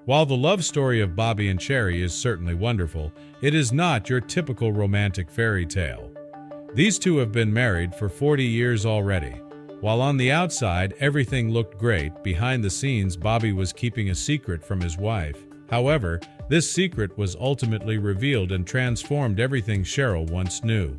While the love story of Bobby and Cherry is certainly wonderful, it is not your typical romantic fairy tale. These two have been married for 40 years already. While on the outside everything looked great, behind the scenes Bobby was keeping a secret from his wife. However, this secret was ultimately revealed and transformed everything Cheryl once knew.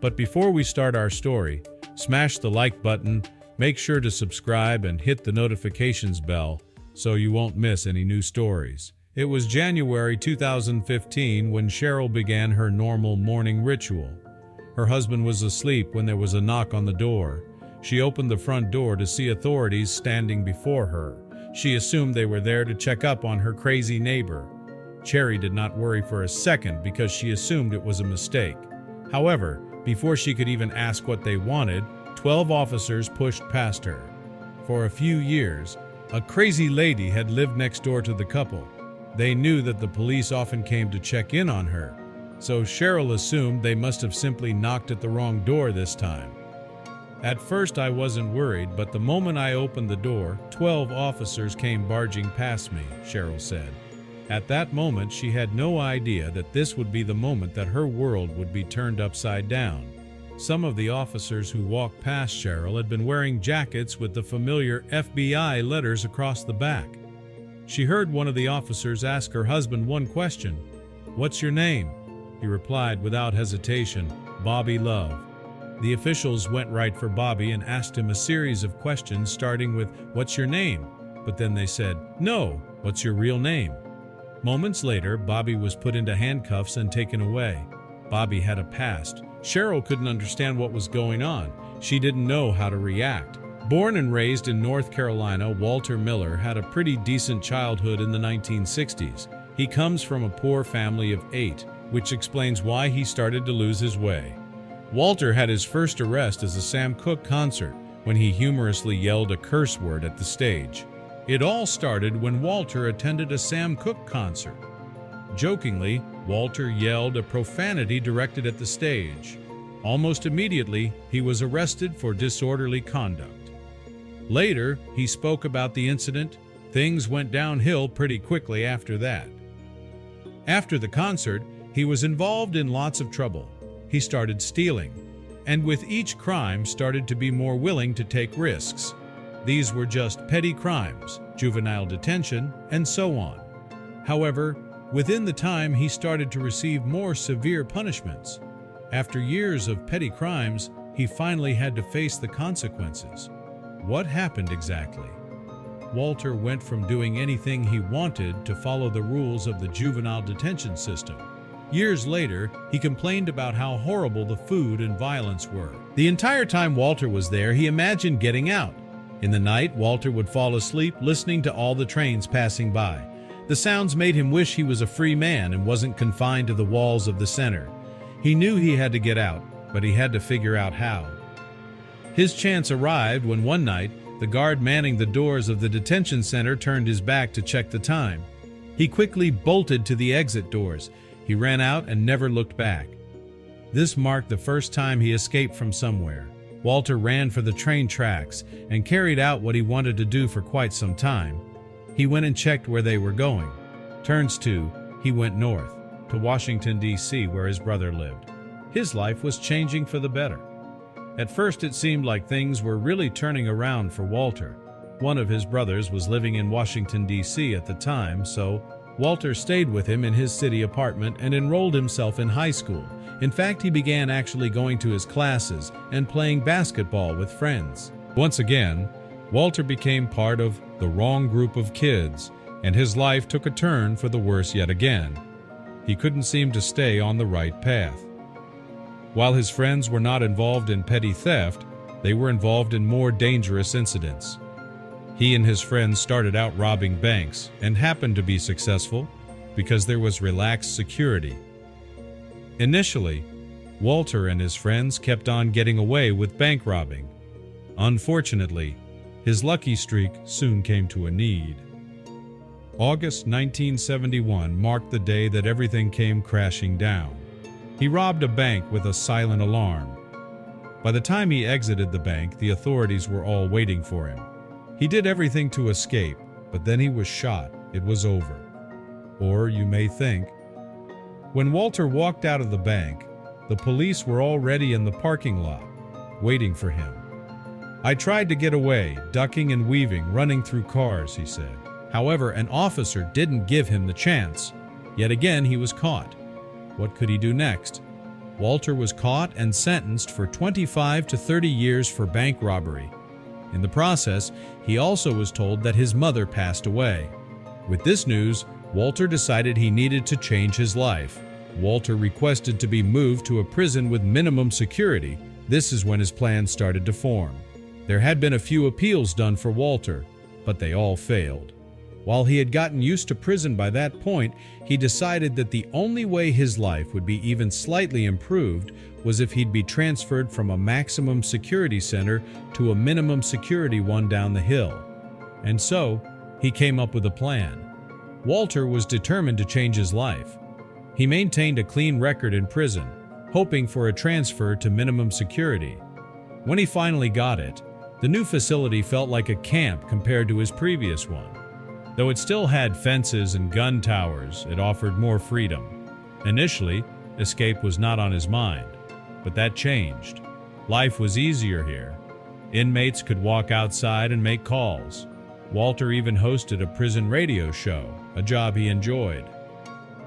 But before we start our story, smash the like button, make sure to subscribe and hit the notifications bell so you won't miss any new stories. It was January 2015 when Cheryl began her normal morning ritual. Her husband was asleep when there was a knock on the door. She opened the front door to see authorities standing before her. She assumed they were there to check up on her crazy neighbor. Cherry did not worry for a second because she assumed it was a mistake. However, before she could even ask what they wanted, 12 officers pushed past her. For a few years, a crazy lady had lived next door to the couple. They knew that the police often came to check in on her, so Cheryl assumed they must have simply knocked at the wrong door this time. At first I wasn't worried, but the moment I opened the door, 12 officers came barging past me, Cheryl said. At that moment, she had no idea that this would be the moment that her world would be turned upside down. Some of the officers who walked past Cheryl had been wearing jackets with the familiar FBI letters across the back. She heard one of the officers ask her husband one question, "What's your name?" He replied without hesitation, "Bobby Love." The officials went right for Bobby and asked him a series of questions starting with, "What's your name?" But then they said, "No, what's your real name?" Moments later, Bobby was put into handcuffs and taken away. Bobby had a past. Cheryl couldn't understand what was going on. She didn't know how to react. Born and raised in North Carolina, Walter Miller had a pretty decent childhood in the 1960s. He comes from a poor family of 8, which explains why he started to lose his way. Walter had his first arrest as a Sam Cooke concert when he humorously yelled a curse word at the stage. It all started when Walter attended a Sam Cooke concert. Jokingly, Walter yelled a profanity directed at the stage. Almost immediately, he was arrested for disorderly conduct. Later, he spoke about the incident. Things went downhill pretty quickly after that. After the concert, he was involved in lots of trouble. He started stealing, and with each crime started to be more willing to take risks. These were just petty crimes, juvenile detention, and so on. However, within the time he started to receive more severe punishments. After years of petty crimes, he finally had to face the consequences. What happened exactly? Walter went from doing anything he wanted to follow the rules of the juvenile detention system. Years later, he complained about how horrible the food and violence were. The entire time Walter was there, he imagined getting out. In the night, Walter would fall asleep listening to all the trains passing by. The sounds made him wish he was a free man and wasn't confined to the walls of the center. He knew he had to get out, but he had to figure out how. His chance arrived when one night, the guard manning the doors of the detention center turned his back to check the time. He quickly bolted to the exit doors. He ran out and never looked back. This marked the first time he escaped from somewhere. Walter ran for the train tracks and carried out what he wanted to do for quite some time. He went and checked where they were going. Turns to, he went north, to Washington, D.C., where his brother lived. His life was changing for the better. At first it seemed like things were really turning around for Walter. One of his brothers was living in Washington, D.C. at the time, so Walter stayed with him in his city apartment and enrolled himself in high school. In fact, he began actually going to his classes and playing basketball with friends. Once again, Walter became part of the wrong group of kids, and his life took a turn for the worse yet again. He couldn't seem to stay on the right path. While his friends were not involved in petty theft, they were involved in more dangerous incidents. He and his friends started out robbing banks and happened to be successful because there was relaxed security. Initially, Walter and his friends kept on getting away with bank robbing. Unfortunately, his lucky streak soon came to a need. August 1971 marked the day that everything came crashing down. He robbed a bank with a silent alarm. By the time he exited the bank, the authorities were all waiting for him. He did everything to escape, but then he was shot. It was over. or you may think. When Walter walked out of the bank, the police were already in the parking lot, waiting for him. "I tried to get away, ducking and weaving, running through cars," he said. However, an officer didn't give him the chance. Yet again, he was caught. What could he do next? Walter was caught and sentenced for 25 to 30 years for bank robbery. In the process, he also was told that his mother passed away. With this news, Walter decided he needed to change his life. Walter requested to be moved to a prison with minimum security. This is when his plan started to form. There had been a few appeals done for Walter, but they all failed. While he had gotten used to prison by that point, he decided that the only way his life would be even slightly improved was if he'd be transferred from a maximum security center to a minimum security one down the hill. And so, he came up with a plan. Walter was determined to change his life. He maintained a clean record in prison, hoping for a transfer to minimum security. When he finally got it, the new facility felt like a camp compared to his previous one. Though it still had fences and gun towers, it offered more freedom. Initially, escape was not on his mind, but that changed. Life was easier here. Inmates could walk outside and make calls. Walter even hosted a prison radio show, a job he enjoyed.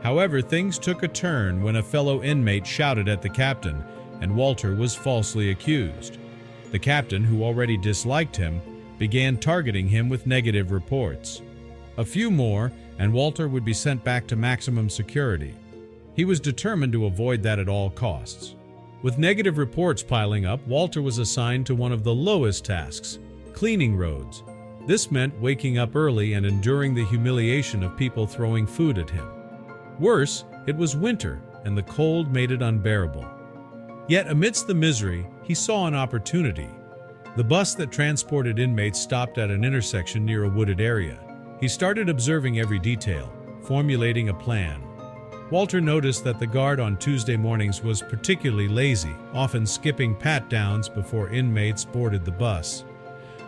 However, things took a turn when a fellow inmate shouted at the captain, and Walter was falsely accused. The captain, who already disliked him, began targeting him with negative reports. A few more, and Walter would be sent back to maximum security. He was determined to avoid that at all costs. With negative reports piling up, Walter was assigned to one of the lowest tasks, cleaning roads. This meant waking up early and enduring the humiliation of people throwing food at him. Worse, it was winter, and the cold made it unbearable. Yet amidst the misery, he saw an opportunity. The bus that transported inmates stopped at an intersection near a wooded area. He started observing every detail, formulating a plan. Walter noticed that the guard on Tuesday mornings was particularly lazy, often skipping pat-downs before inmates boarded the bus.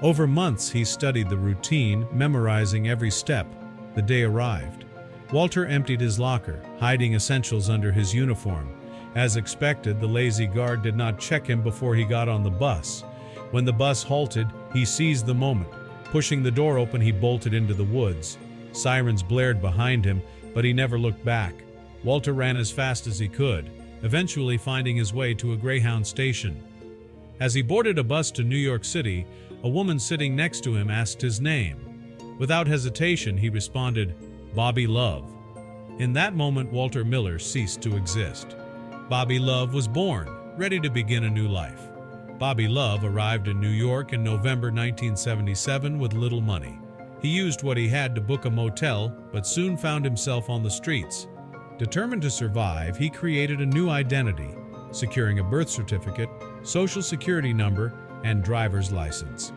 Over months, he studied the routine, memorizing every step. The day arrived. Walter emptied his locker, hiding essentials under his uniform. As expected, the lazy guard did not check him before he got on the bus. When the bus halted, he seized the moment. Pushing the door open, he bolted into the woods. Sirens blared behind him, but he never looked back. Walter ran as fast as he could, eventually finding his way to a Greyhound station. As he boarded a bus to New York City, a woman sitting next to him asked his name. Without hesitation, he responded, "Bobby Love." In that moment, Walter Miller ceased to exist. Bobby Love was born, ready to begin a new life. Bobby Love arrived in New York in November 1977 with little money. He used what he had to book a motel, but soon found himself on the streets. Determined to survive, he created a new identity, securing a birth certificate, social security number, and driver's license.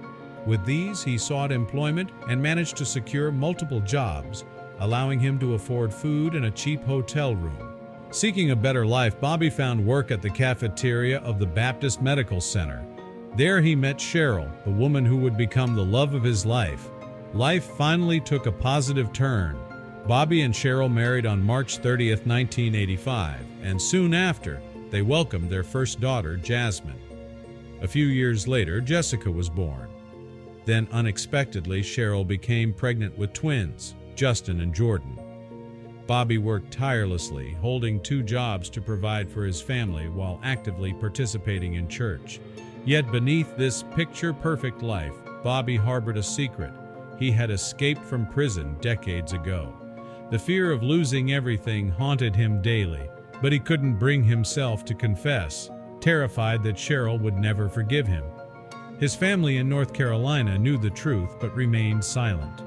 With these, he sought employment and managed to secure multiple jobs, allowing him to afford food and a cheap hotel room. Seeking a better life, Bobby found work at the cafeteria of the Baptist Medical Center. There he met Cheryl, the woman who would become the love of his life. Life finally took a positive turn. Bobby and Cheryl married on March 30th, 1985, and soon after, they welcomed their first daughter, Jasmine. A few years later, Jessica was born. Then, unexpectedly, Cheryl became pregnant with twins, Justin and Jordan. Bobby worked tirelessly, holding 2 jobs to provide for his family while actively participating in church. Yet beneath this picture-perfect life, Bobby harbored a secret. He had escaped from prison decades ago. The fear of losing everything haunted him daily, but he couldn't bring himself to confess, terrified that Cheryl would never forgive him. His family in North Carolina knew the truth but remained silent.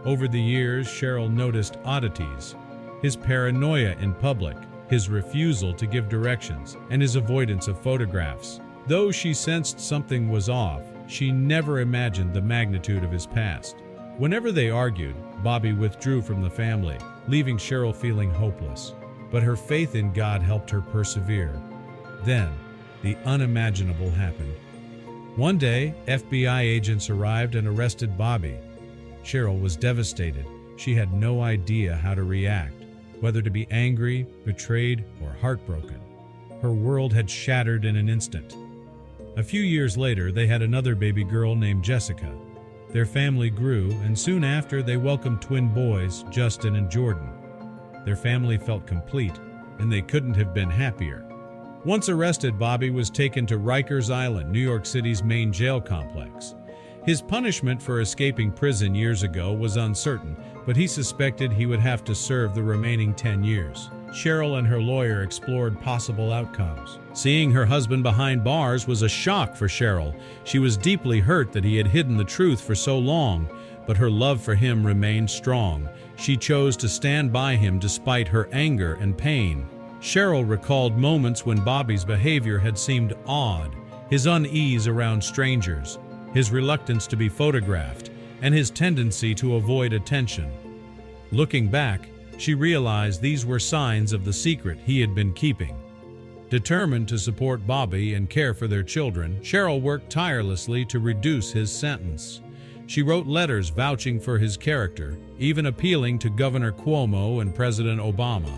Over the years, Cheryl noticed oddities: his paranoia in public, his refusal to give directions, and his avoidance of photographs. Though she sensed something was off, she never imagined the magnitude of his past. Whenever they argued, Bobby withdrew from the family, leaving Cheryl feeling hopeless. But her faith in God helped her persevere. Then, the unimaginable happened. One day, FBI agents arrived and arrested Bobby. Cheryl was devastated. She had no idea how to react, whether to be angry, betrayed, or heartbroken. Her world had shattered in an instant. A few years later, they had another baby girl named Jessica. Their family grew, and soon after, they welcomed twin boys, Justin and Jordan. Their family felt complete, and they couldn't have been happier. Once arrested, Bobby was taken to Rikers Island, New York City's main jail complex. His punishment for escaping prison years ago was uncertain, but he suspected he would have to serve the remaining 10 years. Cheryl and her lawyer explored possible outcomes. Seeing her husband behind bars was a shock for Cheryl. She was deeply hurt that he had hidden the truth for so long, but her love for him remained strong. She chose to stand by him despite her anger and pain. Cheryl recalled moments when Bobby's behavior had seemed odd, his unease around strangers, his reluctance to be photographed, and his tendency to avoid attention. Looking back, she realized these were signs of the secret he had been keeping. Determined to support Bobby and care for their children, Cheryl worked tirelessly to reduce his sentence. She wrote letters vouching for his character, even appealing to Governor Cuomo and President Obama.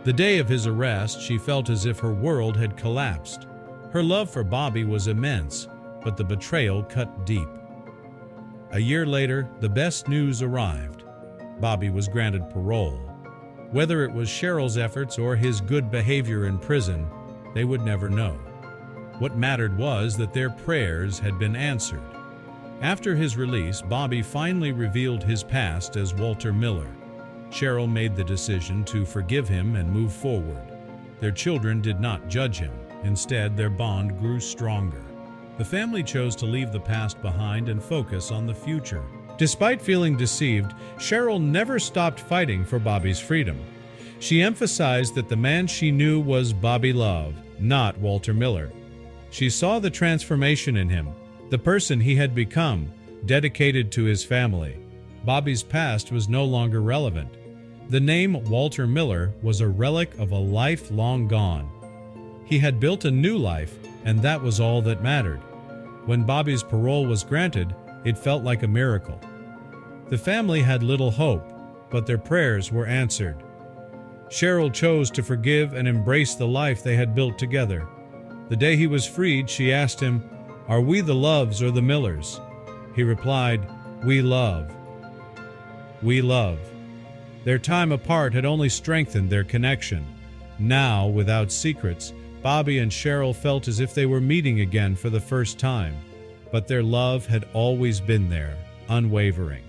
The day of his arrest, she felt as if her world had collapsed. Her love for Bobby was immense, but the betrayal cut deep. A year later, the best news arrived. Bobby was granted parole. Whether it was Cheryl's efforts or his good behavior in prison, they would never know. What mattered was that their prayers had been answered. After his release, Bobby finally revealed his past as Walter Miller. Cheryl made the decision to forgive him and move forward. Their children did not judge him. Instead, their bond grew stronger. The family chose to leave the past behind and focus on the future. Despite feeling deceived, Cheryl never stopped fighting for Bobby's freedom. She emphasized that the man she knew was Bobby Love, not Walter Miller. She saw the transformation in him, the person he had become, dedicated to his family. Bobby's past was no longer relevant. The name Walter Miller was a relic of a life long gone. He had built a new life, and that was all that mattered. When Bobby's parole was granted, it felt like a miracle. The family had little hope, but their prayers were answered. Cheryl chose to forgive and embrace the life they had built together. The day he was freed, she asked him, "Are we the Loves or the Millers?" He replied, "We love. We love." Their time apart had only strengthened their connection. Now, without secrets, Bobby and Cheryl felt as if they were meeting again for the first time. But their love had always been there, unwavering.